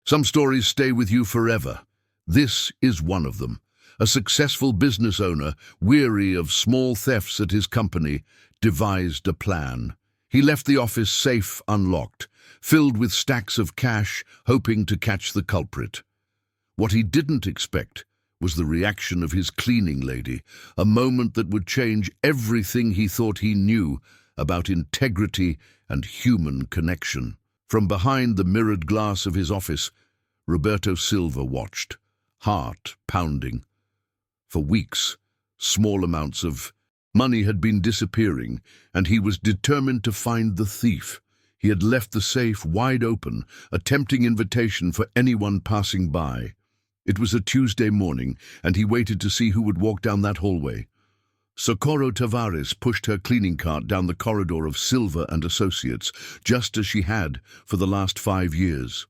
Some stories stay with you forever. This is one of them. A successful business owner, weary of small thefts at his company, devised a plan. He left the office safe unlocked, filled with stacks of cash, hoping to catch the culprit. What he didn't expect was the reaction of his cleaning lady, a moment that would change everything he thought he knew about integrity and human connection. From behind the mirrored glass of his office, Roberto Silva watched, heart pounding. For weeks, small amounts of money had been disappearing, and he was determined to find the thief. He had left the safe wide open, a tempting invitation for anyone passing by. It was a Tuesday morning, and he waited to see who would walk down that hallway. Socorro Tavares pushed her cleaning cart down the corridor of Silva and Associates, just as she had for the last 5 years.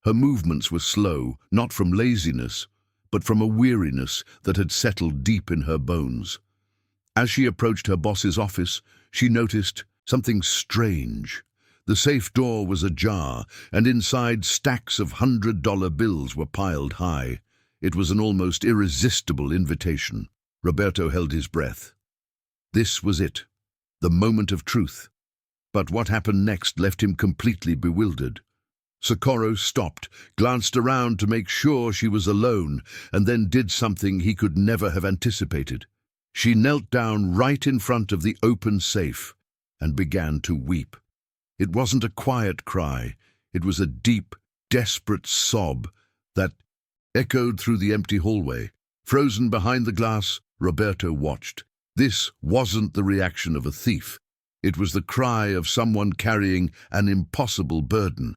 Her movements were slow, not from laziness, but from a weariness that had settled deep in her bones. As she approached her boss's office, she noticed something strange. The safe door was ajar, and inside stacks of $100 bills were piled high. It was an almost irresistible invitation. Roberto held his breath. This was it, the moment of truth. But what happened next left him completely bewildered. Socorro stopped, glanced around to make sure she was alone, and then did something he could never have anticipated. She knelt down right in front of the open safe and began to weep. It wasn't a quiet cry. It was a deep, desperate sob that echoed through the empty hallway. Frozen behind the glass, Roberto watched. This wasn't the reaction of a thief. It was the cry of someone carrying an impossible burden.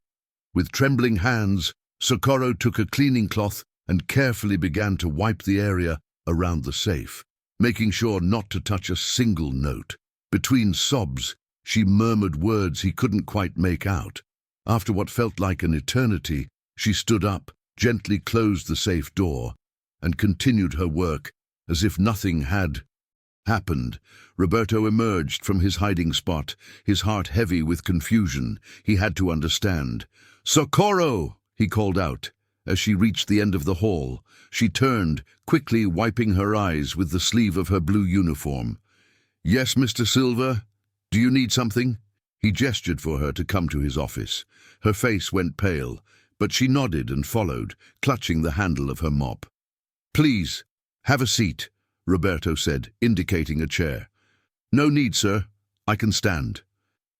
With trembling hands, Socorro took a cleaning cloth and carefully began to wipe the area around the safe, making sure not to touch a single note. Between sobs, she murmured words he couldn't quite make out. After what felt like an eternity, she stood up, gently closed the safe door, and continued her work as if nothing had happened. Roberto emerged from his hiding spot, his heart heavy with confusion. He had to understand. "Socorro!" he called out. As she reached the end of the hall, she turned, quickly wiping her eyes with the sleeve of her blue uniform. "Yes, Mr. Silva? Do you need something?" He gestured for her to come to his office. Her face went pale, but she nodded and followed, clutching the handle of her mop. "Please, have a seat," Roberto said, indicating a chair. "No need, sir. I can stand."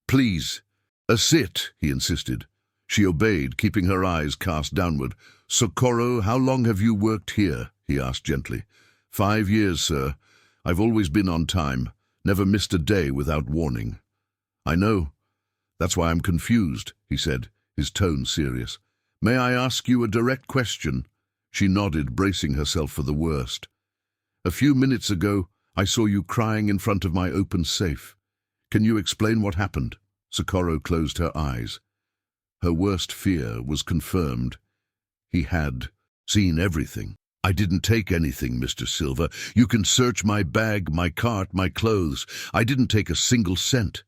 "Please, a sit," he insisted. She obeyed, keeping her eyes cast downward. "Socorro, how long have you worked here?" he asked gently. 5 years, sir. I've always been on time, never missed a day without warning." "I know. That's why I'm confused," he said, his tone serious. "May I ask you a direct question?" She nodded, bracing herself for the worst. "A few minutes ago, I saw you crying in front of my open safe. Can you explain what happened?" Socorro closed her eyes. Her worst fear was confirmed. He had seen everything. "I didn't take anything, Mr. Silva. You can search my bag, my cart, my clothes. I didn't take a single cent."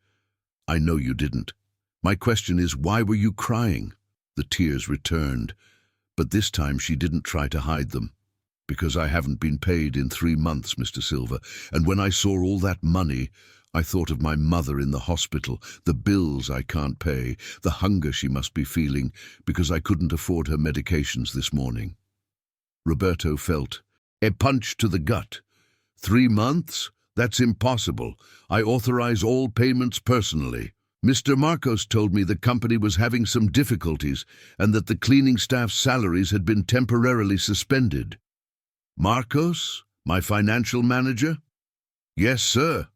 "I know you didn't. My question is, why were you crying?" The tears returned, but this time she didn't try to hide them. "Because I haven't been paid in 3 months, Mr. Silva, and when I saw all that money, I thought of my mother in the hospital, the bills I can't pay, the hunger she must be feeling because I couldn't afford her medications this morning." Roberto felt a punch to the gut. 3 months? That's impossible. I authorize all payments personally. Mr. Marcos told me the company was having some difficulties and that the cleaning staff's salaries had been temporarily suspended. "Marcos? My financial manager?" "Yes, sir."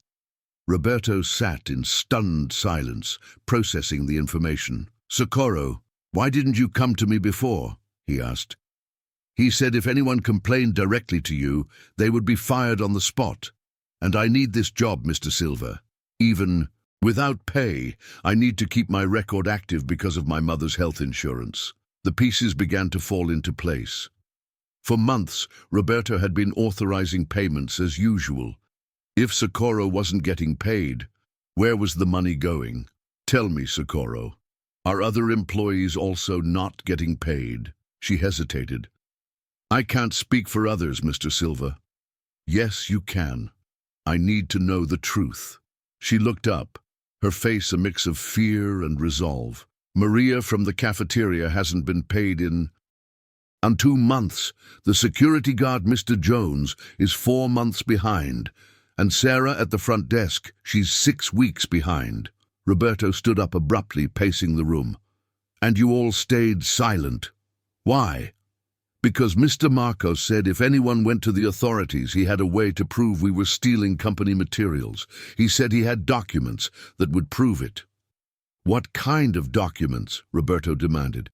Roberto sat in stunned silence, processing the information. "Socorro, why didn't you come to me before?" he asked. "He said if anyone complained directly to you, they would be fired on the spot. And I need this job, Mr. Silva. Even without pay, I need to keep my record active because of my mother's health insurance." The pieces began to fall into place. For months, Roberto had been authorizing payments as usual. If Socorro wasn't getting paid, where was the money going? "Tell me, Socorro." Are other employees also not getting paid? She hesitated. I can't speak for others, Mr. Silva. Yes, you can. I need to know the truth. She looked up, her face a mix of fear and resolve. Maria from the cafeteria hasn't been paid in 2 months. The security guard, Mr. Jones, is 4 months behind. And Sarah at the front desk, she's 6 weeks behind. Roberto stood up abruptly, pacing the room. And you all stayed silent. Why? Because Mr. Marcos said if anyone went to the authorities, he had a way to prove we were stealing company materials. He said he had documents that would prove it. What kind of documents? Roberto demanded.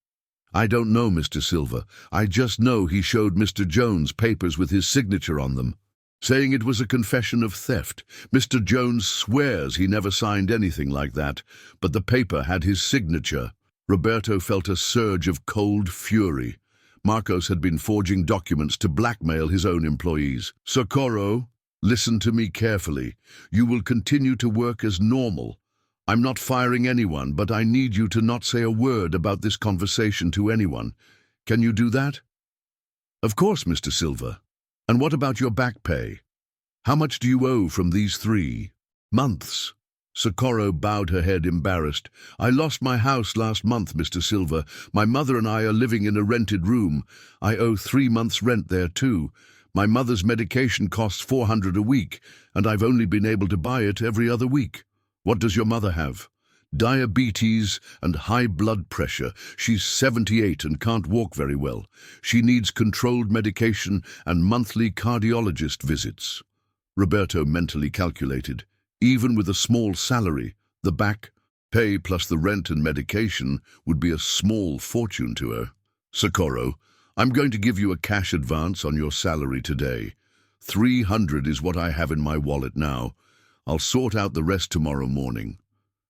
I don't know, Mr. Silva. I just know he showed Mr. Jones papers with his signature on them, saying it was a confession of theft. Mr. Jones swears he never signed anything like that, but the paper had his signature. Roberto felt a surge of cold fury. Marcos had been forging documents to blackmail his own employees. Socorro, listen to me carefully. You will continue to work as normal. I'm not firing anyone, but I need you to not say a word about this conversation to anyone. Can you do that? Of course, Mr. Silva. And what about your back pay? How much do you owe from these 3 months? Socorro bowed her head, embarrassed. I lost my house last month, Mr. Silva. My mother and I are living in a rented room. I owe 3 months' rent there too. My mother's medication costs $400 a week, and I've only been able to buy it every other week. What does your mother have? Diabetes and high blood pressure. She's 78 and can't walk very well. She needs controlled medication and monthly cardiologist visits. Roberto mentally calculated. Even with a small salary, the back pay plus the rent and medication would be a small fortune to her. Socorro, I'm going to give you a cash advance on your salary today. 300 is what I have in my wallet now. I'll sort out the rest tomorrow morning.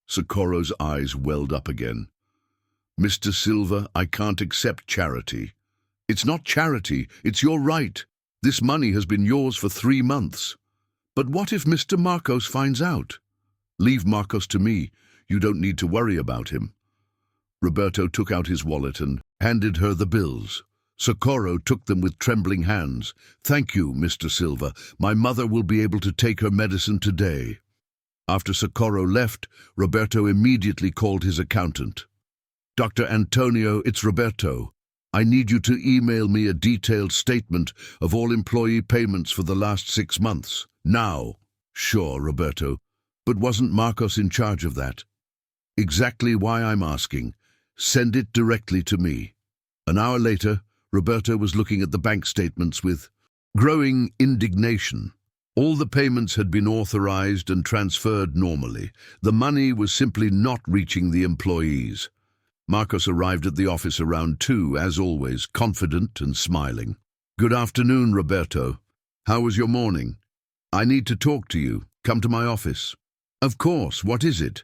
Socorro's eyes welled up again. Mr. Silva, I can't accept charity. It's not charity, it's your right. This money has been yours for 3 months. But what if Mr. Marcos finds out? Leave Marcos to me. You don't need to worry about him. Roberto took out his wallet and handed her the bills. Socorro took them with trembling hands. Thank you, Mr. Silva. My mother will be able to take her medicine today. After Socorro left, Roberto immediately called his accountant. Dr. Antonio, it's Roberto. I need you to email me a detailed statement of all employee payments for the last 6 months. Now. Sure, Roberto. But wasn't Marcos in charge of that? Exactly why I'm asking. Send it directly to me. An hour later, Roberto was looking at the bank statements with growing indignation. All the payments had been authorized and transferred normally. The money was simply not reaching the employees. Marcos arrived at the office around 2, as always, confident and smiling. Good afternoon, Roberto. How was your morning? I need to talk to you. Come to my office. Of course, what is it?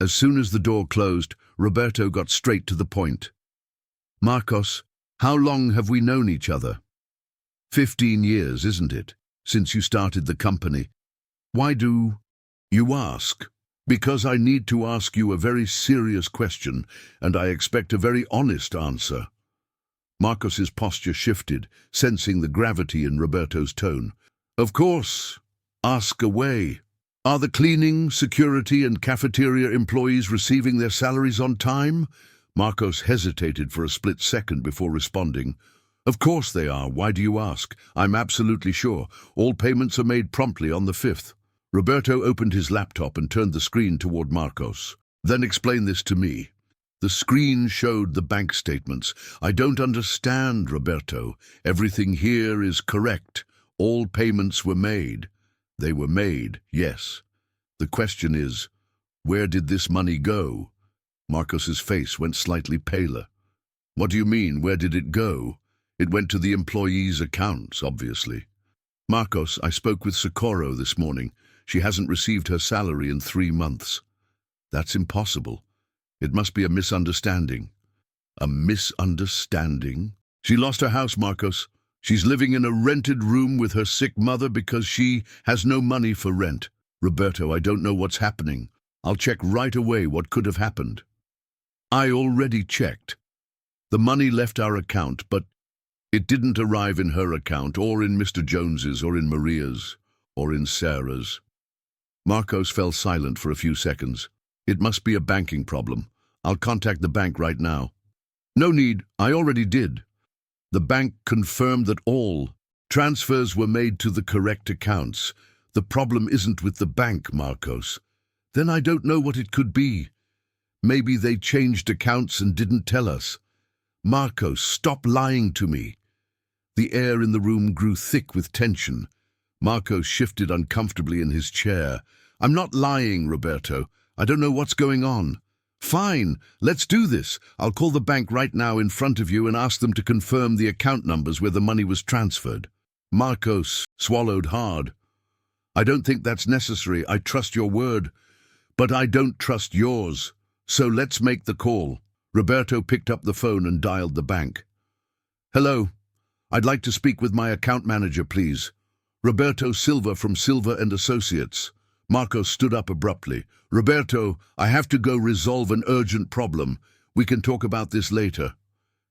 As soon as the door closed, Roberto got straight to the point. Marcos, how long have we known each other? 15 years, isn't it, since you started the company? Why do you ask? Because I need to ask you a very serious question, and I expect a very honest answer. Marcos's posture shifted, sensing the gravity in Roberto's tone. Of course. Ask away. Are the cleaning, security, and cafeteria employees receiving their salaries on time? Marcos hesitated for a split second before responding. Of course they are. Why do you ask? I'm absolutely sure. All payments are made promptly on the 5th. Roberto opened his laptop and turned the screen toward Marcos. Then explain this to me. The screen showed the bank statements. I don't understand, Roberto. Everything here is correct. All payments were made. They were made, yes. The question is, where did this money go? Marcos's face went slightly paler. What do you mean, where did it go? It went to the employees' accounts, obviously. Marcos, I spoke with Socorro this morning. She hasn't received her salary in 3 months. That's impossible. It must be a misunderstanding. A misunderstanding? She lost her house, Marcos. She's living in a rented room with her sick mother because she has no money for rent. Roberto, I don't know what's happening. I'll check right away what could have happened. I already checked. The money left our account, but it didn't arrive in her account, or in Mr. Jones's, or in Maria's, or in Sarah's. Marcos fell silent for a few seconds. It must be a banking problem. I'll contact the bank right now. No need, I already did. The bank confirmed that all transfers were made to the correct accounts. The problem isn't with the bank, Marcos. Then I don't know what it could be. Maybe they changed accounts and didn't tell us. Marcos, stop lying to me. The air in the room grew thick with tension. Marcos shifted uncomfortably in his chair. I'm not lying, Roberto. I don't know what's going on. Fine, let's do this. I'll call the bank right now in front of you and ask them to confirm the account numbers where the money was transferred. Marcos swallowed hard. I don't think that's necessary. I trust your word, but I don't trust yours. So let's make the call. Roberto picked up the phone and dialed the bank. Hello. I'd like to speak with my account manager, please. Roberto Silva from Silva and Associates. Marcos stood up abruptly. Roberto, I have to go resolve an urgent problem. We can talk about this later.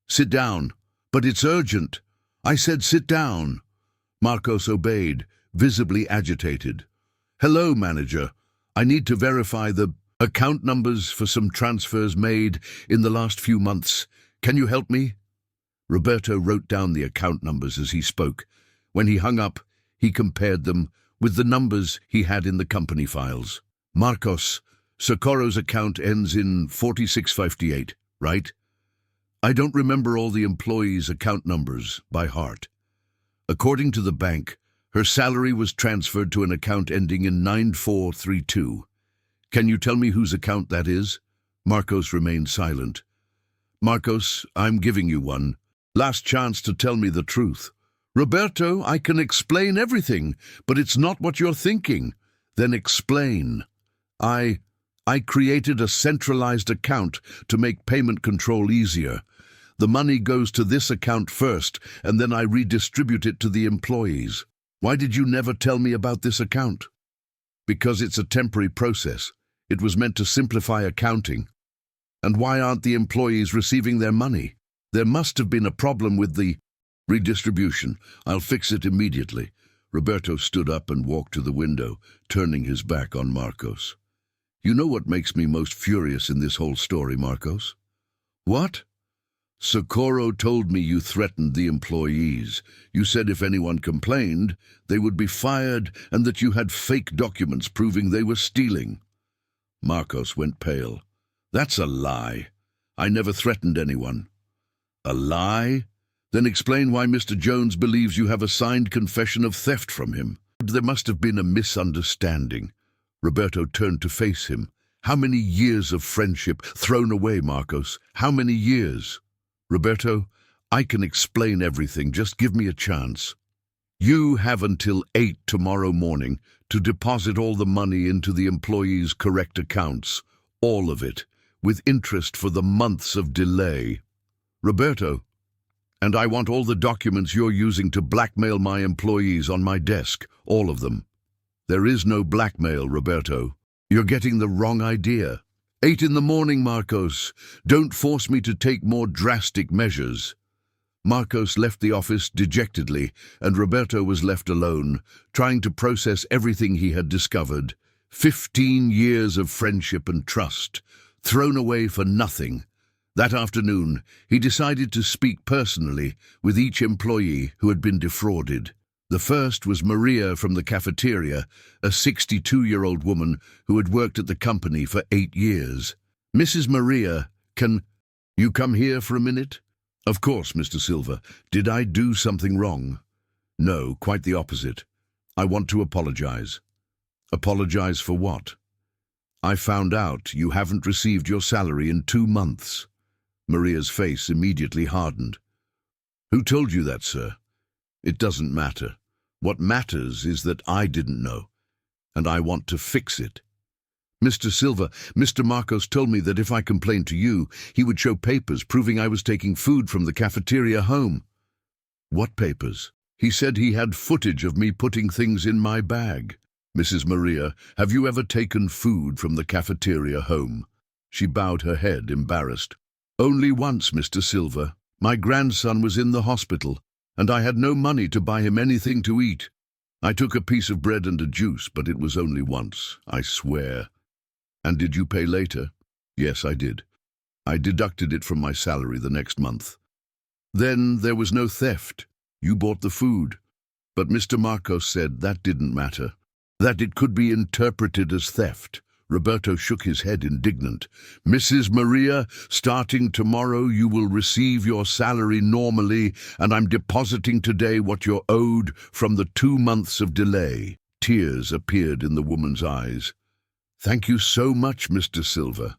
Sit down. But it's urgent. I said sit down. Marcos obeyed, visibly agitated. Hello, manager. I need to verify the account numbers for some transfers made in the last few months. Can you help me? Roberto wrote down the account numbers as he spoke. When he hung up, he compared them with the numbers he had in the company files. Marcos, Socorro's account ends in 4658, right? I don't remember all the employees' account numbers by heart. According to the bank, her salary was transferred to an account ending in 9432. Can you tell me whose account that is? Marcos remained silent. Marcos, I'm giving you one. Last chance to tell me the truth. Roberto, I can explain everything, but it's not what you're thinking. Then explain. I created a centralized account to make payment control easier. The money goes to this account first, and then I redistribute it to the employees. Why did you never tell me about this account? Because it's a temporary process. It was meant to simplify accounting. And why aren't the employees receiving their money? There must have been a problem with the redistribution. I'll fix it immediately. Roberto stood up and walked to the window, turning his back on Marcos. You know what makes me most furious in this whole story, Marcos? What? Socorro told me you threatened the employees. You said if anyone complained, they would be fired and that you had fake documents proving they were stealing. Marcos went pale. That's a lie. I never threatened anyone. A lie? Then explain why Mr. Jones believes you have a signed confession of theft from him. There must have been a misunderstanding. Roberto turned to face him. How many years of friendship thrown away, Marcos? How many years? Roberto, I can explain everything. Just give me a chance. You have until 8 tomorrow morning to deposit all the money into the employees' correct accounts. All of it, with interest for the months of delay. Roberto, and I want all the documents you're using to blackmail my employees on my desk, all of them. There is no blackmail, Roberto. You're getting the wrong idea. 8 in the morning, Marcos. Don't force me to take more drastic measures. Marcos left the office dejectedly, and Roberto was left alone, trying to process everything he had discovered. 15 years of friendship and trust, thrown away for nothing. That afternoon, he decided to speak personally with each employee who had been defrauded. The first was Maria from the cafeteria, a 62-year-old woman who had worked at the company for 8 years. Mrs. Maria, can you come here for a minute? Of course, Mr. Silva. Did I do something wrong? No, quite the opposite. I want to apologize. Apologize for what? I found out you haven't received your salary in 2 months. Maria's face immediately hardened. Who told you that, sir? It doesn't matter. What matters is that I didn't know, and I want to fix it. Mr. Silva, Mr. Marcos told me that if I complained to you, he would show papers proving I was taking food from the cafeteria home. What papers? He said he had footage of me putting things in my bag. Mrs. Maria, have you ever taken food from the cafeteria home? She bowed her head, embarrassed. "Only once, Mr. Silver. My grandson was in the hospital, and I had no money to buy him anything to eat. I took a piece of bread and a juice, but it was only once, I swear." "And did you pay later?" "Yes, I did. I deducted it from my salary the next month." "Then there was no theft. You bought the food." But Mr. Marcos said that didn't matter, that it could be interpreted as theft. Roberto shook his head, indignant. "Mrs. Maria, starting tomorrow you will receive your salary normally, and I'm depositing today what you're owed from the 2 months of delay." Tears appeared in the woman's eyes. "Thank you so much, Mr. Silver.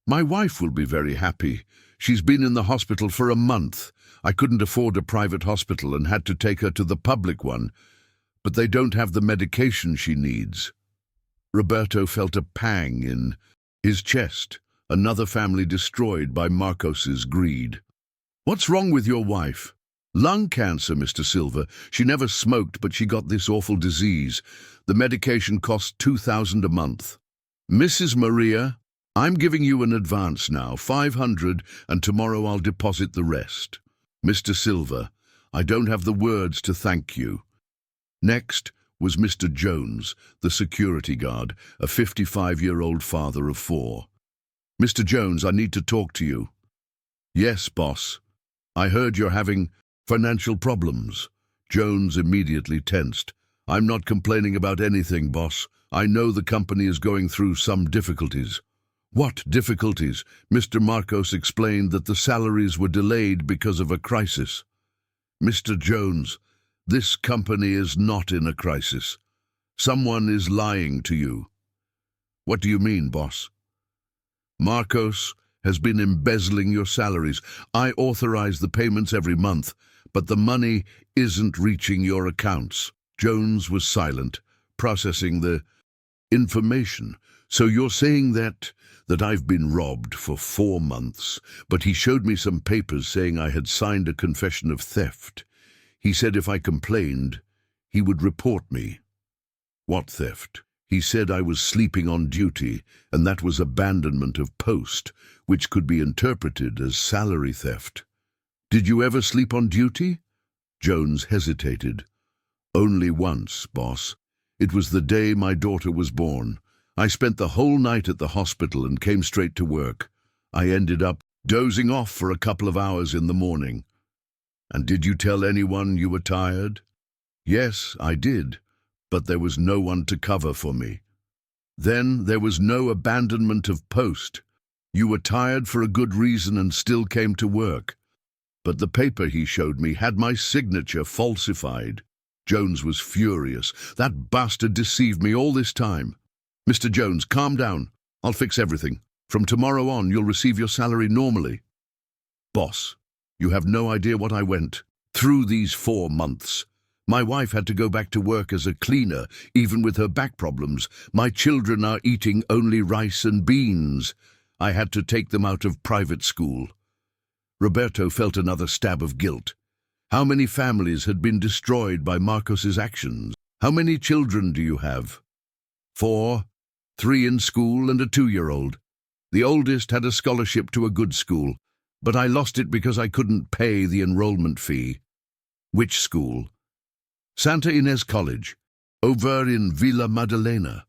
My wife will be very happy. She's been in the hospital for a month. I couldn't afford a private hospital and had to take her to the public one, but they don't have the medication she needs." Roberto felt a pang in his chest, another family destroyed by Marcos's greed. "What's wrong with your wife?" "Lung cancer, Mr. Silver. She never smoked, but she got this awful disease. The medication costs $2,000 a month." "Mrs. Maria, I'm giving you an advance now, 500, and tomorrow I'll deposit the rest." "Mr. Silver, I don't have the words to thank you." Next was Mr. Jones, the security guard, a 55-year-old father of 4. "Mr. Jones, I need to talk to you." "Yes, boss. I heard you're having financial problems." Jones immediately tensed. "I'm not complaining about anything, boss. I know the company is going through some difficulties." "What difficulties?" Mr. Marcos explained that the salaries were delayed because of a crisis. "Mr. Jones, this company is not in a crisis. Someone is lying to you." "What do you mean, boss?" "Marcos has been embezzling your salaries. I authorize the payments every month, but the money isn't reaching your accounts." Jones was silent, processing the information. "So you're saying that I've been robbed for 4 months, but he showed me some papers saying I had signed a confession of theft. He said if I complained, he would report me." "What theft?" "He said I was sleeping on duty, and that was abandonment of post, which could be interpreted as salary theft." "Did you ever sleep on duty?" Jones hesitated. "Only once, boss. It was the day my daughter was born. I spent the whole night at the hospital and came straight to work. I ended up dozing off for a couple of hours in the morning." "And did you tell anyone you were tired?" "Yes, I did, but there was no one to cover for me." "Then there was no abandonment of post. You were tired for a good reason and still came to work." "But the paper he showed me had my signature falsified." Jones was furious. "That bastard deceived me all this time." "Mr. Jones, calm down. I'll fix everything. From tomorrow on, you'll receive your salary normally." "Boss, you have no idea what I went through these 4 months. My wife had to go back to work as a cleaner, even with her back problems. My children are eating only rice and beans. I had to take them out of private school." Roberto felt another stab of guilt. How many families had been destroyed by Marcos's actions? "How many children do you have?" 4. 3 in school and a 2-year-old. The oldest had a scholarship to a good school, but I lost it because I couldn't pay the enrollment fee." "Which school?" "Santa Ynez College, over in Villa Maddalena.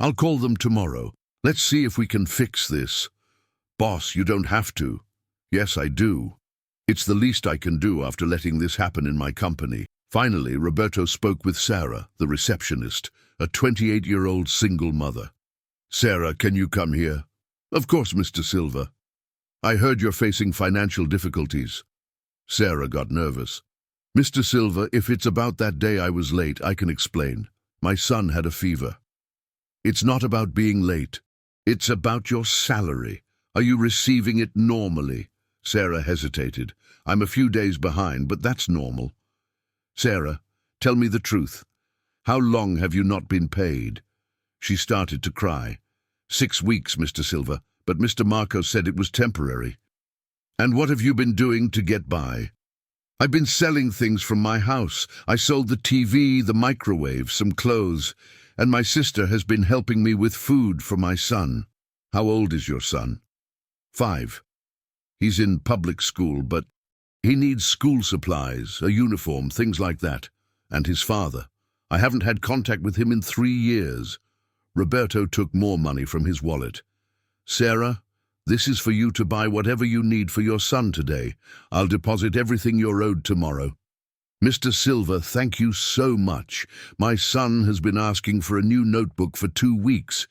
I'll call them tomorrow. Let's see if we can fix this." "Boss, you don't have to." "Yes, I do. It's the least I can do after letting this happen in my company." Finally, Roberto spoke with Sarah, the receptionist, a 28-year-old single mother. "Sarah, can you come here?" "Of course, Mr. Silver." "I heard you're facing financial difficulties." Sarah got nervous. "Mr. Silver, if it's about that day I was late, I can explain. My son had a fever." "It's not about being late. It's about your salary. Are you receiving it normally?" Sarah hesitated. "I'm a few days behind, but that's normal." "Sarah, tell me the truth. How long have you not been paid?" She started to cry. 6 weeks, Mr. Silver, but Mr. Marcos said it was temporary." "And what have you been doing to get by?" "I've been selling things from my house. I sold the TV, the microwave, some clothes, and my sister has been helping me with food for my son." "How old is your son?" 5. He's in public school, but he needs school supplies, a uniform, things like that. And his father. I haven't had contact with him in 3 years. Roberto took more money from his wallet. Sarah, this is for you to buy whatever you need for your son today. I'll deposit everything you're owed tomorrow. Mr. Silva, thank you so much. My son has been asking for a new notebook for 2 weeks,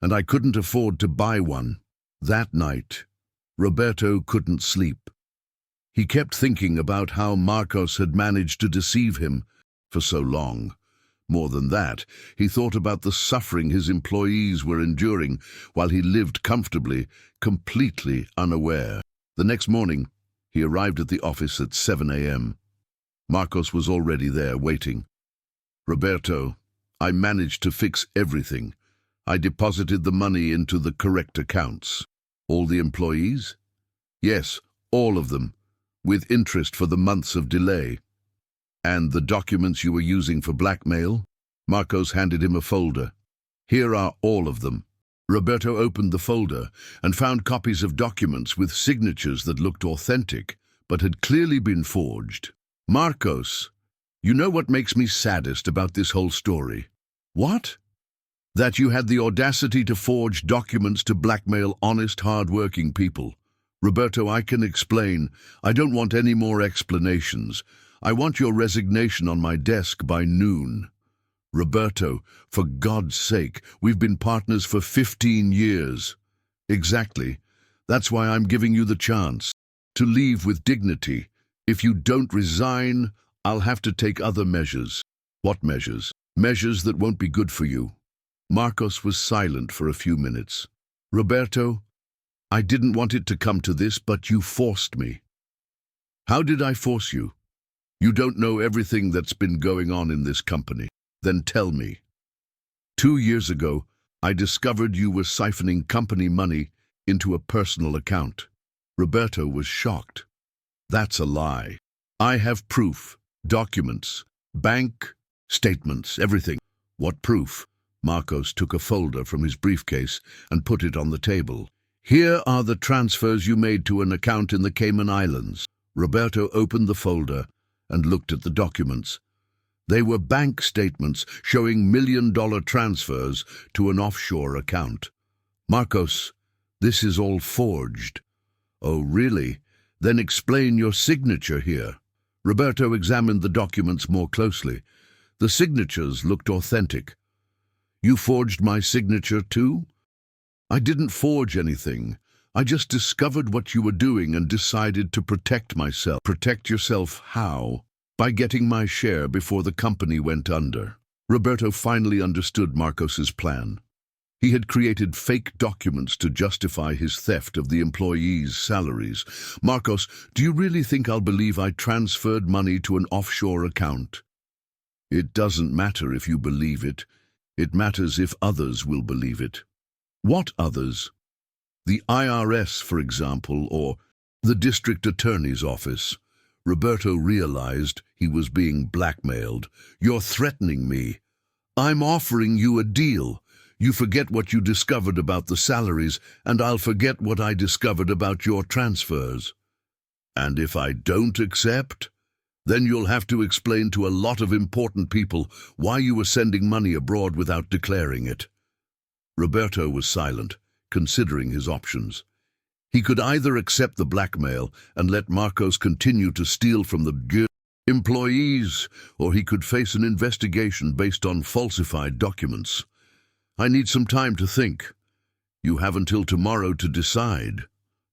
and I couldn't afford to buy one. That night, Roberto couldn't sleep. He kept thinking about how Marcos had managed to deceive him for so long. More than that, he thought about the suffering his employees were enduring while he lived comfortably, completely unaware. The next morning, he arrived at the office at 7 a.m. Marcos was already there, waiting. Roberto, I managed to fix everything. I deposited the money into the correct accounts. All the employees? Yes, all of them, with interest for the months of delay. And the documents you were using for blackmail? Marcos handed him a folder. Here are all of them. Roberto opened the folder and found copies of documents with signatures that looked authentic, but had clearly been forged. Marcos, you know what makes me saddest about this whole story? What? That you had the audacity to forge documents to blackmail honest, hard-working people. Roberto, I can explain. I don't want any more explanations. I want your resignation on my desk by noon. Roberto, for God's sake, we've been partners for 15 years. Exactly. That's why I'm giving you the chance to leave with dignity. If you don't resign, I'll have to take other measures. What measures? Measures that won't be good for you. Marcos was silent for a few minutes. Roberto, I didn't want it to come to this, but you forced me. How did I force you? You don't know everything that's been going on in this company. Then tell me. 2 years ago, I discovered you were siphoning company money into a personal account. Roberto was shocked. That's a lie. I have proof, documents, bank statements, everything. What proof? Marcos took a folder from his briefcase and put it on the table. Here are the transfers you made to an account in the Cayman Islands. Roberto opened the folder and looked at the documents. They were bank statements showing million-dollar transfers to an offshore account. Marcos, this is all forged. Oh, really? Then explain your signature here. Roberto examined the documents more closely. The signatures looked authentic. You forged my signature too? I didn't forge anything. I just discovered what you were doing and decided to protect myself. Protect yourself how? By getting my share before the company went under. Roberto finally understood Marcos's plan. He had created fake documents to justify his theft of the employees' salaries. Marcos, do you really think I'll believe I transferred money to an offshore account? It doesn't matter if you believe it. It matters if others will believe it. What others? The IRS, for example, or the district attorney's office. Roberto realized he was being blackmailed. You're threatening me. I'm offering you a deal. You forget what you discovered about the salaries, and I'll forget what I discovered about your transfers. And if I don't accept, then you'll have to explain to a lot of important people why you were sending money abroad without declaring it. Roberto was silent, considering his options. He could either accept the blackmail and let Marcos continue to steal from the employees, or he could face an investigation based on falsified documents. I need some time to think. You have until tomorrow to decide.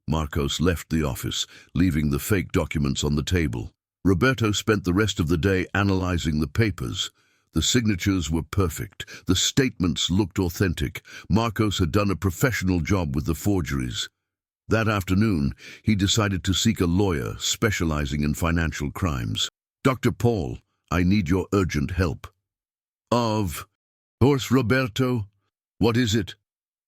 Marcos left the office, leaving the fake documents on the table. Roberto spent the rest of the day analyzing the papers. The signatures were perfect. The statements looked authentic. Marcos had done a professional job with the forgeries. That afternoon, he decided to seek a lawyer specializing in financial crimes. Dr. Paul, I need your urgent help. Of course, Roberto. What is it?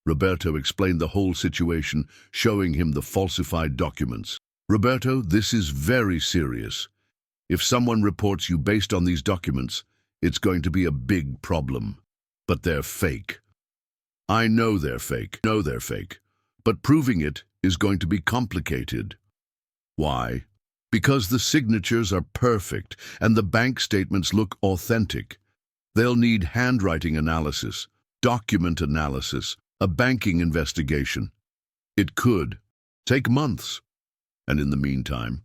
Roberto explained the whole situation, showing him the falsified documents. Roberto, this is very serious. If someone reports you based on these documents, it's going to be a big problem. But they're fake. I know they're fake. But proving it is going to be complicated. Why? Because the signatures are perfect and the bank statements look authentic. They'll need handwriting analysis, document analysis, a banking investigation. It could take months. And in the meantime,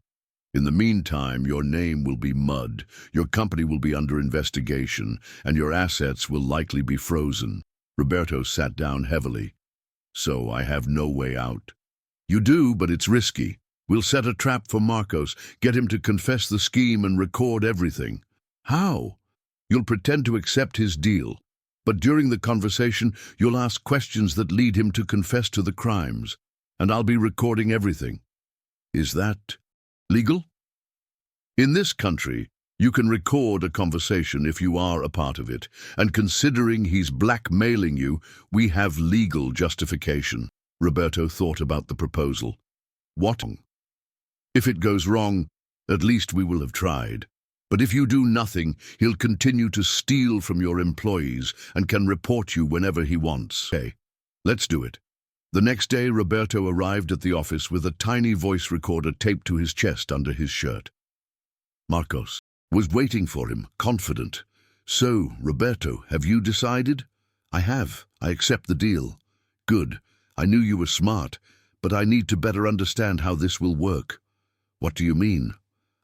your name will be mud, your company will be under investigation, and your assets will likely be frozen. Roberto sat down heavily. So I have no way out. You do, but it's risky. We'll set a trap for Marcos, get him to confess the scheme and record everything. How? You'll pretend to accept his deal, but during the conversation, you'll ask questions that lead him to confess to the crimes, and I'll be recording everything. Is that legal? In this country, you can record a conversation if you are a part of it, and considering he's blackmailing you, we have legal justification. Roberto thought about the proposal. What? If it goes wrong, at least we will have tried. But if you do nothing, he'll continue to steal from your employees and can report you whenever he wants. Okay, let's do it. The next day, Roberto arrived at the office with a tiny voice recorder taped to his chest under his shirt. Marcos was waiting for him, confident. So, Roberto, have you decided? I have. I accept the deal. Good. I knew you were smart, but I need to better understand how this will work. What do you mean?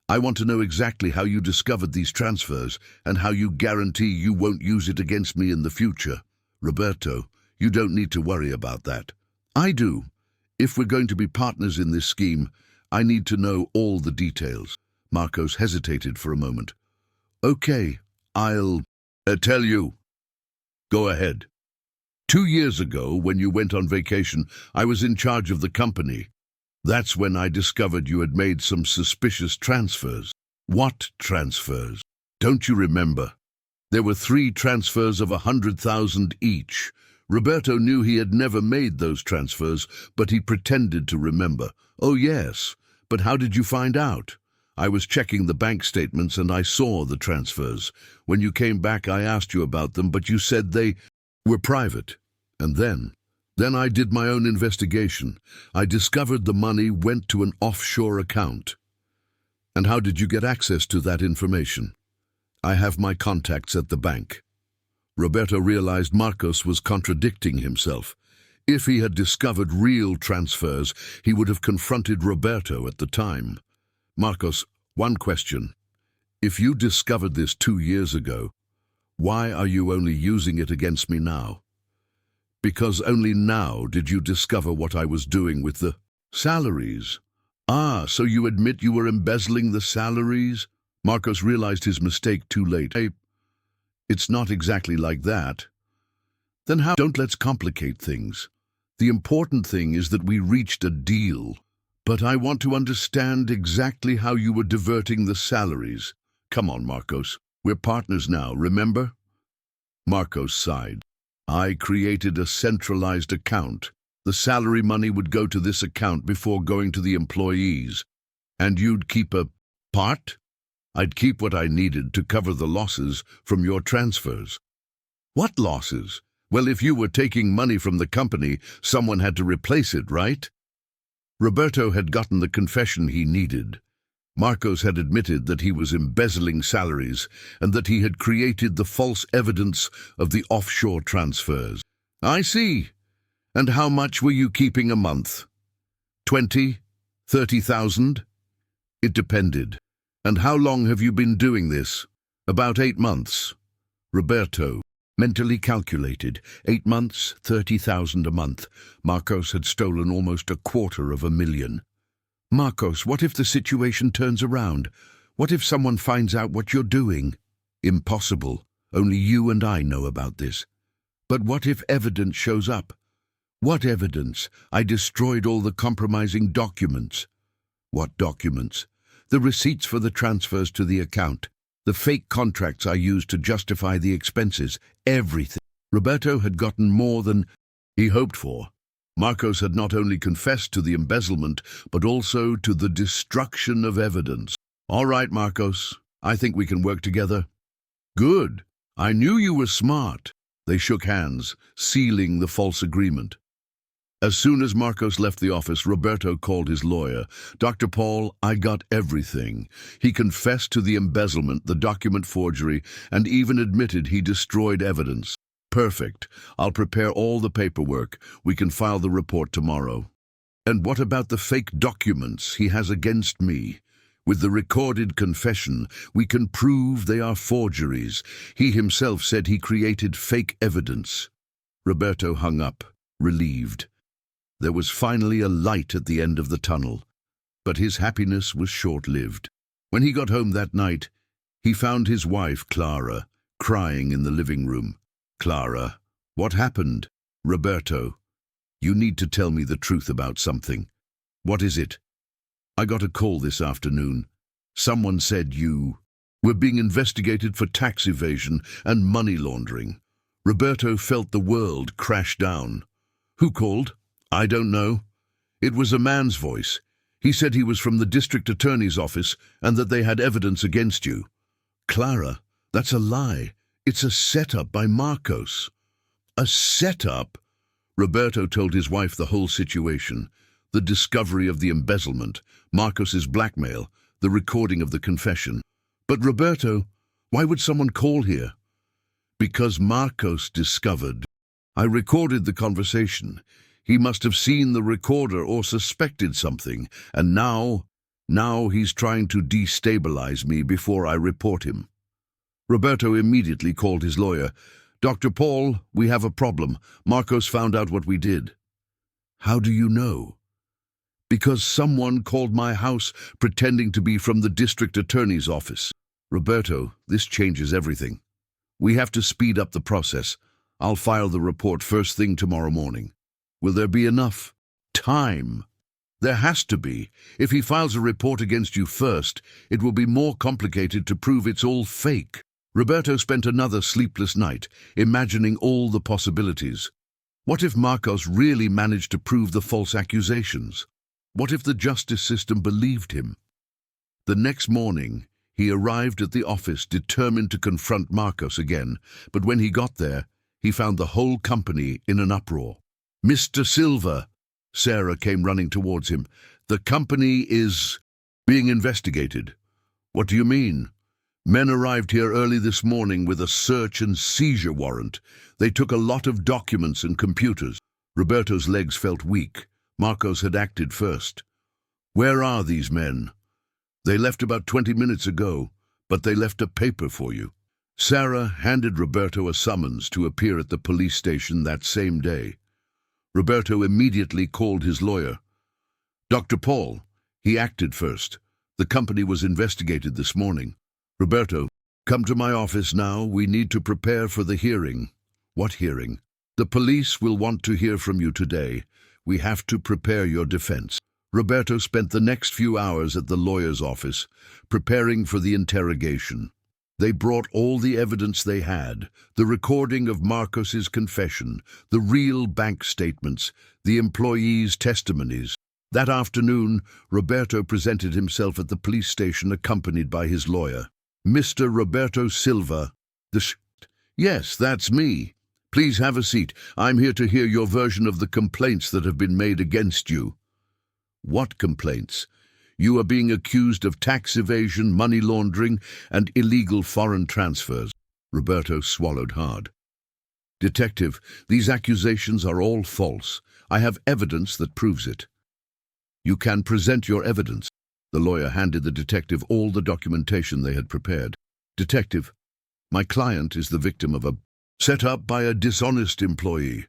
I want to know exactly how you discovered these transfers and how you guarantee you won't use it against me in the future. Roberto, you don't need to worry about that. I do. If we're going to be partners in this scheme, I need to know all the details. Marcos hesitated for a moment. Okay, I'll tell you. Go ahead. 2 years ago, when you went on vacation, I was in charge of the company. That's when I discovered you had made some suspicious transfers. What transfers? Don't you remember? There were 3 transfers of 100,000 each. Roberto knew he had never made those transfers, but he pretended to remember. Oh yes, but how did you find out? I was checking the bank statements and I saw the transfers. When you came back, I asked you about them, but you said they were private. And then I did my own investigation. I discovered the money went to an offshore account. And how did you get access to that information? I have my contacts at the bank. Roberto realized Marcos was contradicting himself. If he had discovered real transfers, he would have confronted Roberto at the time. Marcos, one question. If you discovered this 2 years ago, why are you only using it against me now? Because only now did you discover what I was doing with the salaries. Ah, so you admit you were embezzling the salaries? Marcos realized his mistake too late. Hey, it's not exactly like that. Then how? Don't let's complicate things. The important thing is that we reached a deal. But I want to understand exactly how you were diverting the salaries. Come on, Marcos. We're partners now, remember? Marcos sighed. I created a centralized account. The salary money would go to this account before going to the employees. And you'd keep a part? I'd keep what I needed to cover the losses from your transfers. What losses? Well, if you were taking money from the company, someone had to replace it, right? Roberto had gotten the confession he needed. Marcos had admitted that he was embezzling salaries and that he had created the false evidence of the offshore transfers. I see. And how much were you keeping a month? 20? 30,000? It depended. And how long have you been doing this? About 8 months. Roberto mentally calculated. 8 months, 30,000 a month. Marcos had stolen almost $250,000. Marcos, what if the situation turns around? What if someone finds out what you're doing? Impossible. Only you and I know about this. But what if evidence shows up? What evidence? I destroyed all the compromising documents. What documents? The receipts for the transfers to the account. The fake contracts I used to justify the expenses. Everything. Roberto had gotten more than he hoped for. Marcos had not only confessed to the embezzlement, but also to the destruction of evidence. All right, Marcos, I think we can work together. Good. I knew you were smart. They shook hands, sealing the false agreement. As soon as Marcos left the office, Roberto called his lawyer. Dr. Paul, I got everything. He confessed to the embezzlement, the document forgery, and even admitted he destroyed evidence. Perfect. I'll prepare all the paperwork. We can file the report tomorrow. And what about the fake documents he has against me? With the recorded confession, we can prove they are forgeries. He himself said he created fake evidence. Roberto hung up, relieved. There was finally a light at the end of the tunnel, but his happiness was short-lived. When he got home that night, he found his wife, Clara, crying in the living room. Clara, what happened? Roberto, you need to tell me the truth about something. What is it? I got a call this afternoon. Someone said you were being investigated for tax evasion and money laundering. Roberto felt the world crash down. Who called? I don't know. It was a man's voice. He said he was from the district attorney's office and that they had evidence against you. Clara, that's a lie. It's a setup by Marcos. A setup? Roberto told his wife the whole situation. The discovery of the embezzlement, Marcos's blackmail, the recording of the confession. But Roberto, why would someone call here? Because Marcos discovered. I recorded the conversation. He must have seen the recorder or suspected something, and now he's trying to destabilize me before I report him. Roberto immediately called his lawyer. Dr. Paul, we have a problem. Marcos found out what we did. How do you know? Because someone called my house pretending to be from the district attorney's office. Roberto, this changes everything. We have to speed up the process. I'll file the report first thing tomorrow morning. Will there be enough time? There has to be. If he files a report against you first, it will be more complicated to prove it's all fake. Roberto spent another sleepless night, imagining all the possibilities. What if Marcos really managed to prove the false accusations? What if the justice system believed him? The next morning, he arrived at the office determined to confront Marcos again, but when he got there, he found the whole company in an uproar. Mr. Silva, Sarah came running towards him. The company is being investigated. What do you mean? Men arrived here early this morning with a search and seizure warrant. They took a lot of documents and computers. Roberto's legs felt weak. Marcos had acted first. Where are these men? They left about 20 minutes ago, but they left a paper for you. Sarah handed Roberto a summons to appear at the police station that same day. Roberto immediately called his lawyer. Dr. Paul, he acted first. The company was investigated this morning. Roberto, come to my office now. We need to prepare for the hearing. What hearing? The police will want to hear from you today. We have to prepare your defense. Roberto spent the next few hours at the lawyer's office, preparing for the interrogation. They brought all the evidence they had, the recording of Marcos's confession, the real bank statements, the employees' testimonies. That afternoon, Roberto presented himself at the police station accompanied by his lawyer. Mr. Roberto Silva. Yes, that's me. Please have a seat. I'm here to hear your version of the complaints that have been made against you. What complaints? You are being accused of tax evasion, money laundering, and illegal foreign transfers. Roberto swallowed hard. Detective, these accusations are all false. I have evidence that proves it. You can present your evidence. The lawyer handed the detective all the documentation they had prepared. Detective, my client is the victim of a set up by a dishonest employee.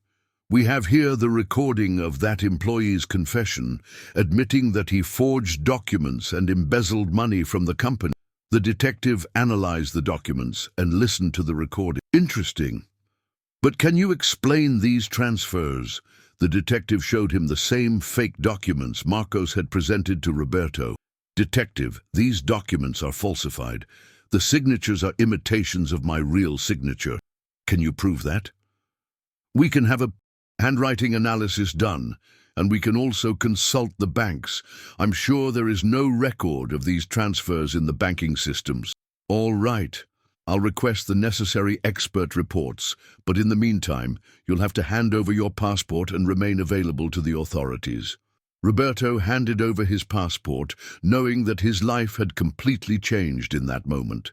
We have here the recording of that employee's confession, admitting that he forged documents and embezzled money from the company. The detective analyzed the documents and listened to the recording. Interesting. But can you explain these transfers? The detective showed him the same fake documents Marcos had presented to Roberto. Detective, these documents are falsified. The signatures are imitations of my real signature. Can you prove that? We can have a handwriting analysis done, and we can also consult the banks. I'm sure there is no record of these transfers in the banking systems. All right. I'll request the necessary expert reports, but in the meantime, you'll have to hand over your passport and remain available to the authorities. Roberto handed over his passport, knowing that his life had completely changed in that moment.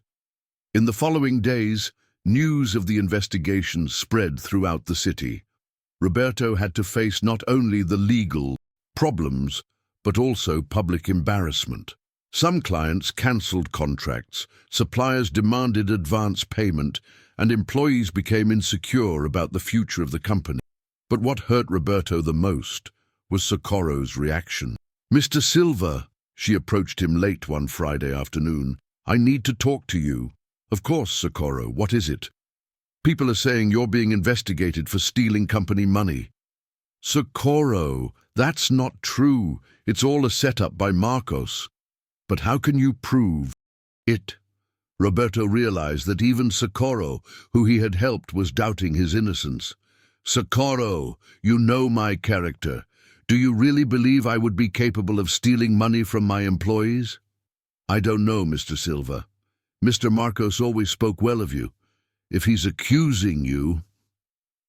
In the following days, news of the investigation spread throughout the city. Roberto had to face not only the legal problems, but also public embarrassment. Some clients cancelled contracts, suppliers demanded advance payment, and employees became insecure about the future of the company. But what hurt Roberto the most was Socorro's reaction. "Mr. Silva," she approached him late one Friday afternoon, "I need to talk to you." "Of course, Socorro, what is it?" "People are saying you're being investigated for stealing company money." "Socorro, that's not true. It's all a setup by Marcos." "But how can you prove it?" Roberto realized that even Socorro, who he had helped, was doubting his innocence. "Socorro, you know my character. Do you really believe I would be capable of stealing money from my employees?" "I don't know, Mr. Silva. Mr. Marcos always spoke well of you. If he's accusing you..."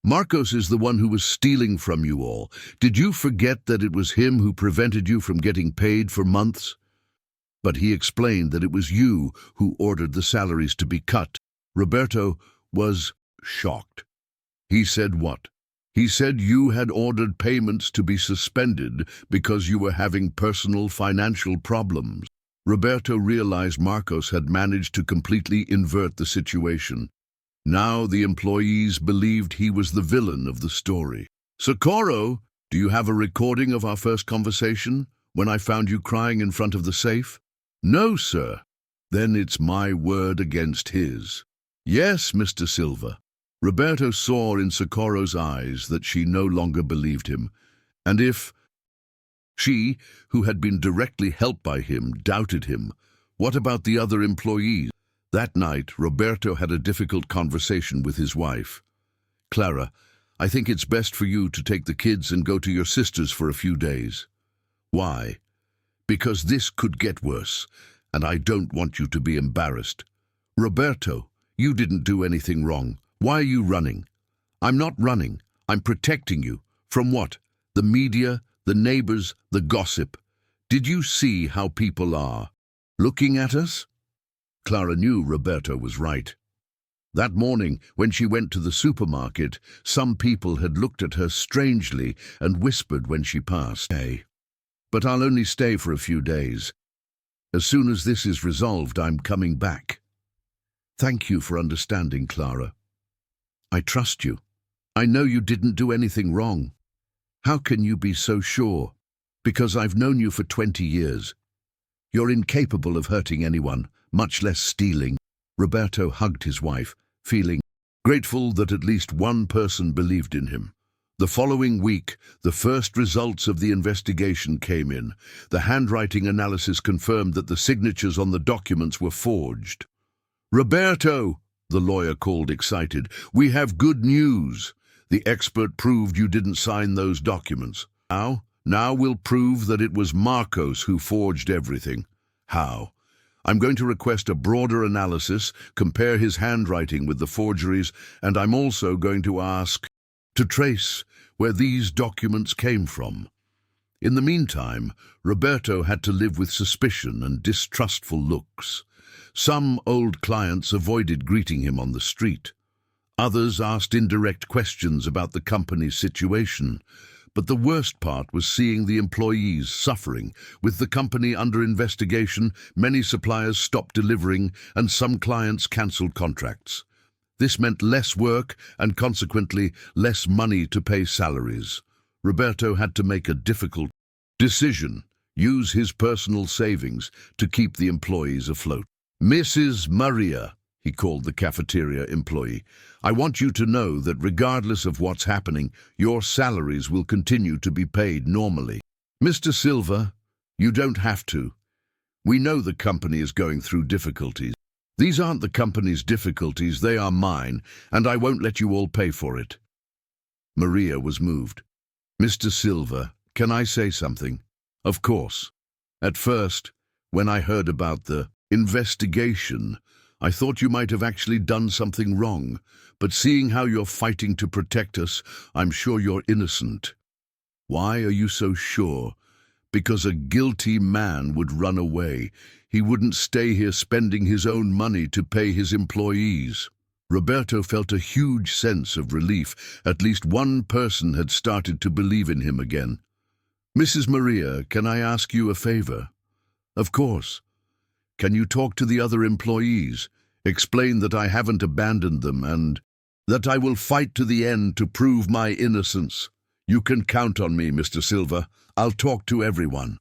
"Marcos is the one who was stealing from you all. Did you forget that it was him who prevented you from getting paid for months?" "But he explained that it was you who ordered the salaries to be cut." Roberto was shocked. "He said what?" "He said you had ordered payments to be suspended because you were having personal financial problems." Roberto realized Marcos had managed to completely invert the situation. Now the employees believed he was the villain of the story. "Socorro, do you have a recording of our first conversation, when I found you crying in front of the safe?" "No, sir." "Then it's my word against his." "Yes, Mr. Silva." Roberto saw in Socorro's eyes that she no longer believed him, and if she, who had been directly helped by him, doubted him, what about the other employees? That night, Roberto had a difficult conversation with his wife. "Clara, I think it's best for you to take the kids and go to your sister's for a few days." "Why?" "Because this could get worse, and I don't want you to be embarrassed." "Roberto, you didn't do anything wrong. Why are you running?" "I'm not running. I'm protecting you." "From what? The media, the neighbors, the gossip. Did you see how people are looking at us?" Clara knew Roberto was right. That morning, when she went to the supermarket, some people had looked at her strangely and whispered when she passed. "Hey, but I'll only stay for a few days. As soon as this is resolved, I'm coming back." "Thank you for understanding, Clara. I trust you. I know you didn't do anything wrong." "How can you be so sure?" "Because I've known you for 20 years. You're incapable of hurting anyone, much less stealing." Roberto hugged his wife, feeling grateful that at least one person believed in him. The following week, the first results of the investigation came in. The handwriting analysis confirmed that the signatures on the documents were forged. "Roberto," the lawyer called, excited, "we have good news. The expert proved you didn't sign those documents. Now we'll prove that it was Marcos who forged everything." "How?" "I'm going to request a broader analysis, compare his handwriting with the forgeries, and I'm also going to ask to trace where these documents came from." In the meantime, Roberto had to live with suspicion and distrustful looks. Some old clients avoided greeting him on the street. Others asked indirect questions about the company's situation. But the worst part was seeing the employees suffering. With the company under investigation, many suppliers stopped delivering and some clients cancelled contracts. This meant less work and consequently less money to pay salaries. Roberto had to make a difficult decision: use his personal savings to keep the employees afloat. "Mrs. Maria," he called the cafeteria employee, "I want you to know that regardless of what's happening, your salaries will continue to be paid normally." "Mr. Silva, you don't have to. We know the company is going through difficulties. These aren't the company's difficulties, they are mine, and I won't let you all pay for it." Maria was moved. "Mr. Silva, can I say something?" "Of course. At first, when I heard about the investigation, I thought you might have actually done something wrong, but seeing how you're fighting to protect us, I'm sure you're innocent." "Why are you so sure?" "Because a guilty man would run away. He wouldn't stay here spending his own money to pay his employees." Roberto felt a huge sense of relief. At least one person had started to believe in him again. "Mrs. Maria, can I ask you a favor?" "Of course." "Can you talk to the other employees? Explain that I haven't abandoned them and that I will fight to the end to prove my innocence." "You can count on me, Mr. Silva. I'll talk to everyone."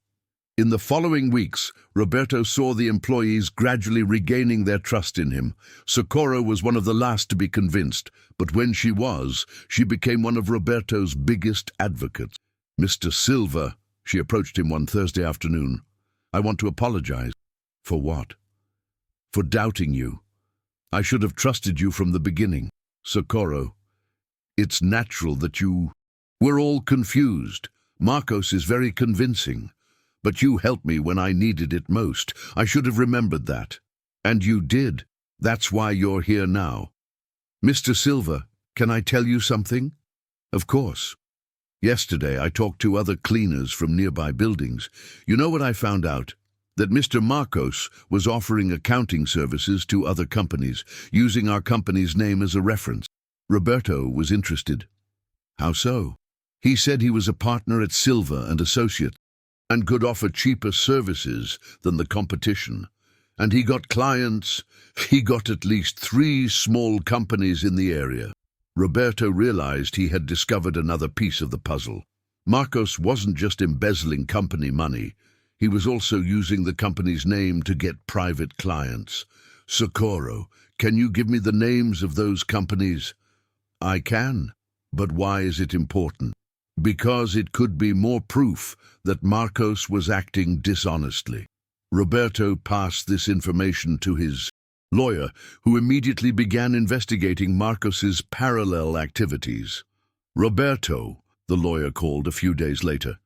In the following weeks, Roberto saw the employees gradually regaining their trust in him. Socorro was one of the last to be convinced, but when she was, she became one of Roberto's biggest advocates. "Mr. Silva," she approached him one Thursday afternoon, "I want to apologize." "For what?" "For doubting you. I should have trusted you from the beginning." "Socorro, it's natural that you... We're all confused. Marcos is very convincing. But you helped me when I needed it most. I should have remembered that. And you did. That's why you're here now." "Mr. Silva, can I tell you something?" "Of course." "Yesterday I talked to other cleaners from nearby buildings. You know what I found out? That Mr. Marcos was offering accounting services to other companies, using our company's name as a reference." Roberto was interested. "How so?" "He said he was a partner at Silva and Associates and could offer cheaper services than the competition. And he got clients. He got at least 3 small companies in the area." Roberto realized he had discovered another piece of the puzzle. Marcos wasn't just embezzling company money. He was also using the company's name to get private clients. "Socorro, can you give me the names of those companies?" "I can. But why is it important?" "Because it could be more proof that Marcos was acting dishonestly." Roberto passed this information to his lawyer, who immediately began investigating Marcos's parallel activities. "Roberto," the lawyer called a few days later,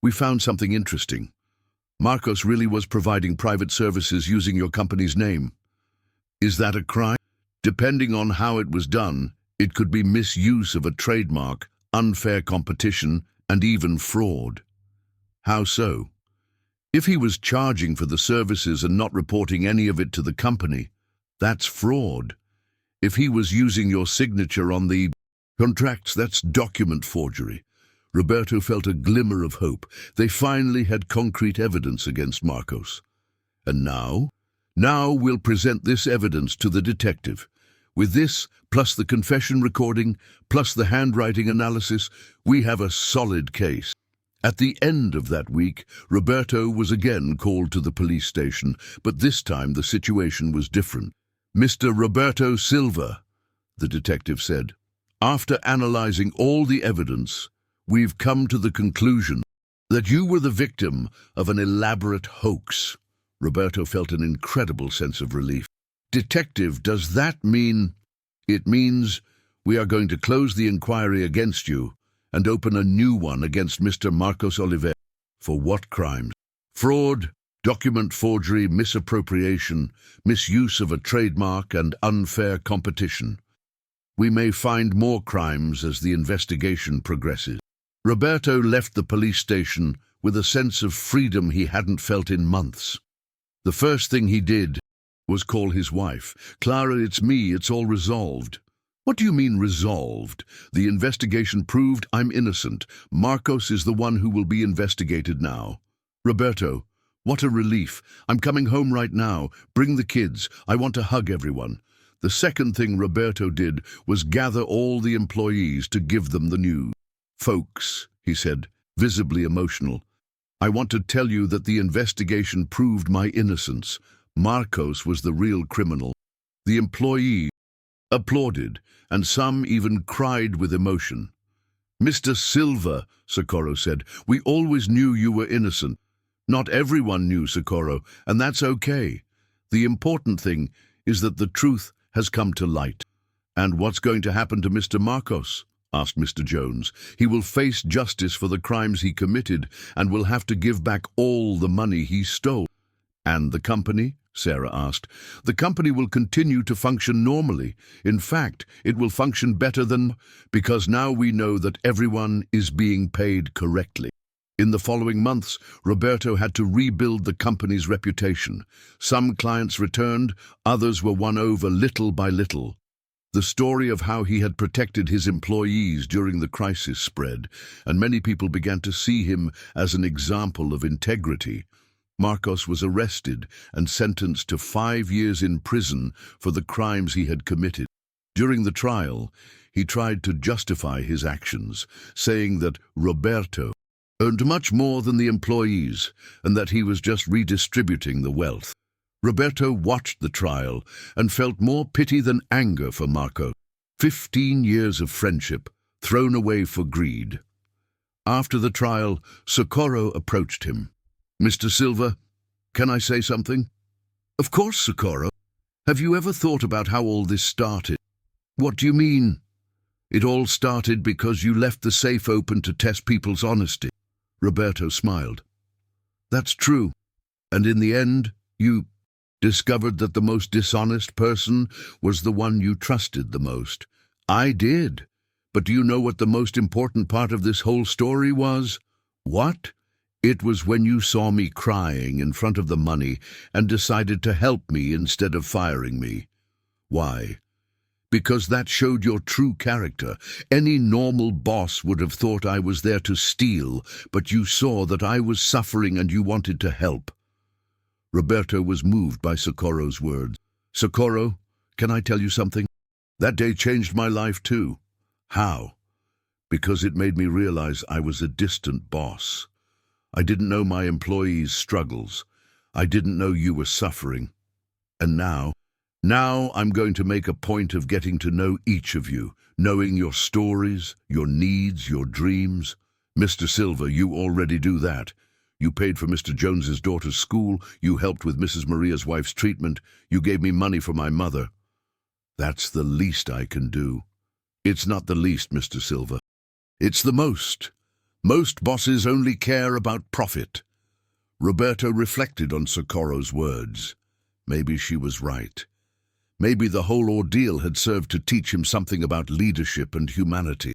"we found something interesting. Marcos really was providing private services using your company's name. Is that a crime?" "Depending on how it was done, it could be misuse of a trademark, unfair competition, and even fraud." "How so?" "If he was charging for the services and not reporting any of it to the company, that's fraud. If he was using your signature on the contracts, that's document forgery." Roberto felt a glimmer of hope. They finally had concrete evidence against Marcos. "And now? Now we'll present this evidence to the detective. With this, plus the confession recording, plus the handwriting analysis, we have a solid case." At the end of that week, Roberto was again called to the police station, but this time the situation was different. "Mr. Roberto Silva," the detective said, "after analyzing all the evidence, we've come to the conclusion that you were the victim of an elaborate hoax." Roberto felt an incredible sense of relief. "Detective, does that mean—" "It means we are going to close the inquiry against you and open a new one against Mr. Marcos Oliveira." "For what crimes?" "Fraud, document forgery, misappropriation, misuse of a trademark, and unfair competition. We may find more crimes as the investigation progresses." Roberto left the police station with a sense of freedom he hadn't felt in months. The first thing he did was call his wife. "Clara, it's me. It's all resolved." "What do you mean resolved?" "The investigation proved I'm innocent. Marcos is the one who will be investigated now." "Roberto, what a relief. I'm coming home right now. Bring the kids. I want to hug everyone." The second thing Roberto did was gather all the employees to give them the news. "Folks," he said, visibly emotional, "I want to tell you that the investigation proved my innocence. Marcos was the real criminal." The employees applauded, and some even cried with emotion. "Mr. Silva," Socorro said, "we always knew you were innocent." "Not everyone knew, Socorro, and that's okay. The important thing is that the truth has come to light." "And what's going to happen to Mr. Marcos?" asked Mr. Jones. "He will face justice for the crimes he committed and will have to give back all the money he stole." "And the company?" Sarah asked. "The company will continue to function normally. In fact, it will function better than because now we know that everyone is being paid correctly." In the following months, Roberto had to rebuild the company's reputation. Some clients returned, others were won over little by little. The story of how he had protected his employees during the crisis spread, and many people began to see him as an example of integrity. Marcos was arrested and sentenced to 5 years in prison for the crimes he had committed. During the trial, he tried to justify his actions, saying that Roberto earned much more than the employees and that he was just redistributing the wealth. Roberto watched the trial and felt more pity than anger for Marcos. 15 years of friendship thrown away for greed. After the trial, Socorro approached him. "Mr. Silva, can I say something?" "Of course, Socorro. Have you ever thought about how all this started?" "What do you mean?" "It all started because you left the safe open to test people's honesty." Roberto smiled. "That's true. And in the end, you discovered that the most dishonest person was the one you trusted the most." "I did. But do you know what the most important part of this whole story was?" "What?" "It was when you saw me crying in front of the money and decided to help me instead of firing me." "Why?" "Because that showed your true character. Any normal boss would have thought I was there to steal, but you saw that I was suffering and you wanted to help." Roberto was moved by Socorro's words. "Socorro, can I tell you something? That day changed my life too." "How?" "Because it made me realize I was a distant boss. I didn't know my employees' struggles. I didn't know you were suffering. And now I'm going to make a point of getting to know each of you, knowing your stories, your needs, your dreams. Mr. Silva, you already do that. You paid for Mr. Jones's daughter's school, you helped with Mrs. Maria's wife's treatment, you gave me money for my mother. That's the least I can do." "It's not the least, Mr. Silva. It's the most. Most bosses only care about profit." Roberto reflected on Socorro's words. Maybe she was right. Maybe the whole ordeal had served to teach him something about leadership and humanity.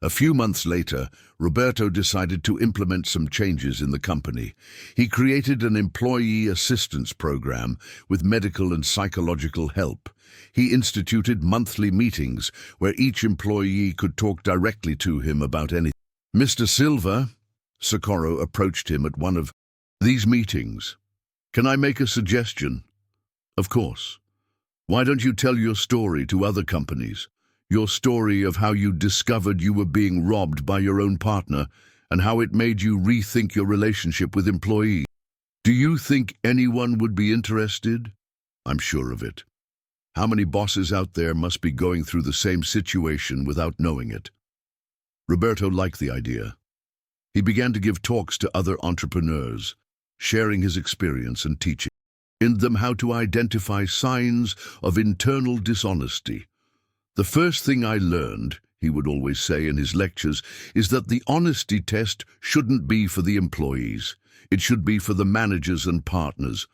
A few months later, Roberto decided to implement some changes in the company. He created an employee assistance program with medical and psychological help. He instituted monthly meetings where each employee could talk directly to him about anything. "Mr. Silva," Socorro approached him at one of these meetings. "Can I make a suggestion?" "Of course. Why don't you tell your story to other companies? Your story of how you discovered you were being robbed by your own partner and how it made you rethink your relationship with employees. Do you think anyone would be interested?" "I'm sure of it. How many bosses out there must be going through the same situation without knowing it?" Roberto liked the idea. He began to give talks to other entrepreneurs, sharing his experience and teaching them how to identify signs of internal dishonesty. "The first thing I learned," he would always say in his lectures, "is that the honesty test shouldn't be for the employees. It should be for the managers and partners."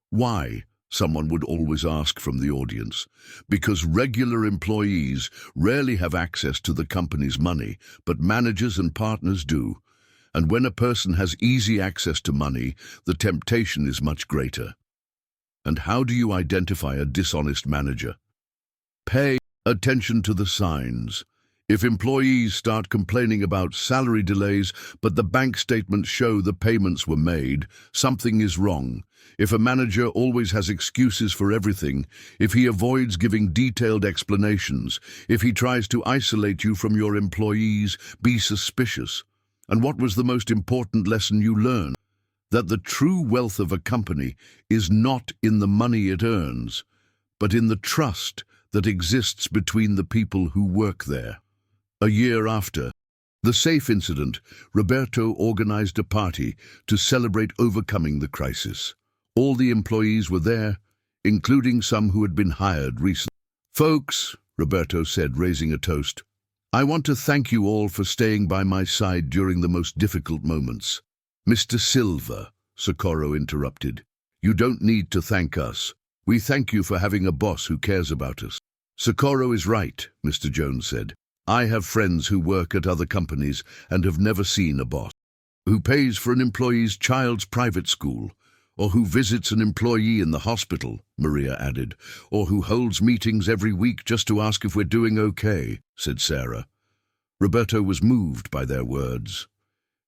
"Why?" someone would always ask from the audience. "Because regular employees rarely have access to the company's money, but managers and partners do. And when a person has easy access to money, the temptation is much greater." And how do you identify a dishonest manager? Pay attention to the signs. If employees start complaining about salary delays, but the bank statements show the payments were made, something is wrong. If a manager always has excuses for everything, if he avoids giving detailed explanations, if he tries to isolate you from your employees, be suspicious. And what was the most important lesson you learned? That the true wealth of a company is not in the money it earns, but in the trust that exists between the people who work there. A year after the safe incident, Roberto organized a party to celebrate overcoming the crisis. All the employees were there, including some who had been hired recently. "Folks," Roberto said, raising a toast, "I want to thank you all for staying by my side during the most difficult moments." "Mr. Silva," Socorro interrupted, You don't need to thank us. We thank you for having a boss who cares about us. Socorro is right, Mr. Jones said. I have friends who work at other companies and have never seen a boss who pays for an employee's child's private school, or who visits an employee in the hospital, Maria added, or who holds meetings every week just to ask if we're doing okay, said Sarah. Roberto was moved by their words.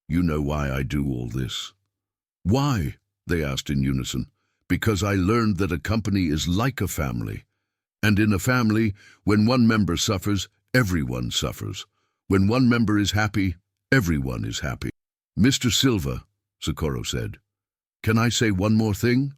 You know why I do all this. Why? They asked in unison. Because I learned that a company is like a family. And in a family, when one member suffers, everyone suffers. When one member is happy, everyone is happy. Mr. Silva, Socorro said, can I say one more thing?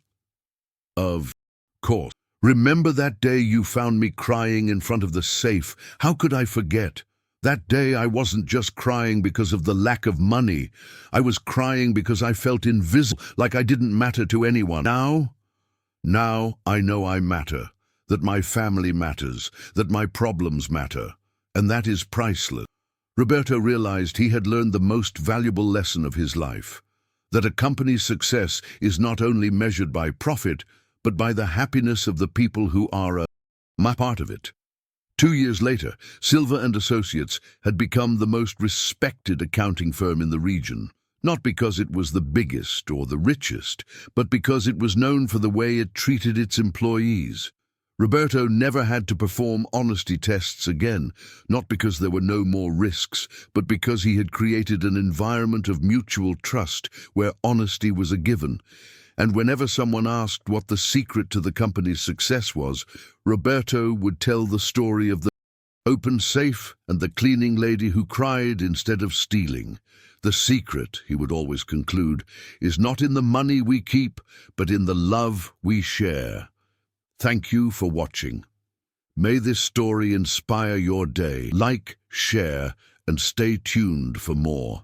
Of course. Remember that day you found me crying in front of the safe? How could I forget? That day I wasn't just crying because of the lack of money. I was crying because I felt invisible, like I didn't matter to anyone. Now I know I matter, that my family matters, that my problems matter, and that is priceless. Roberto realized he had learned the most valuable lesson of his life, that a company's success is not only measured by profit, but by the happiness of the people who are a part of it. 2 years later, Silva and Associates had become the most respected accounting firm in the region, not because it was the biggest or the richest, but because it was known for the way it treated its employees. Roberto never had to perform honesty tests again, not because there were no more risks, but because he had created an environment of mutual trust where honesty was a given. And whenever someone asked what the secret to the company's success was, Roberto would tell the story of the open safe and the cleaning lady who cried instead of stealing. The secret, he would always conclude, is not in the money we keep, but in the love we share. Thank you for watching. May this story inspire your day. Like, share, and stay tuned for more.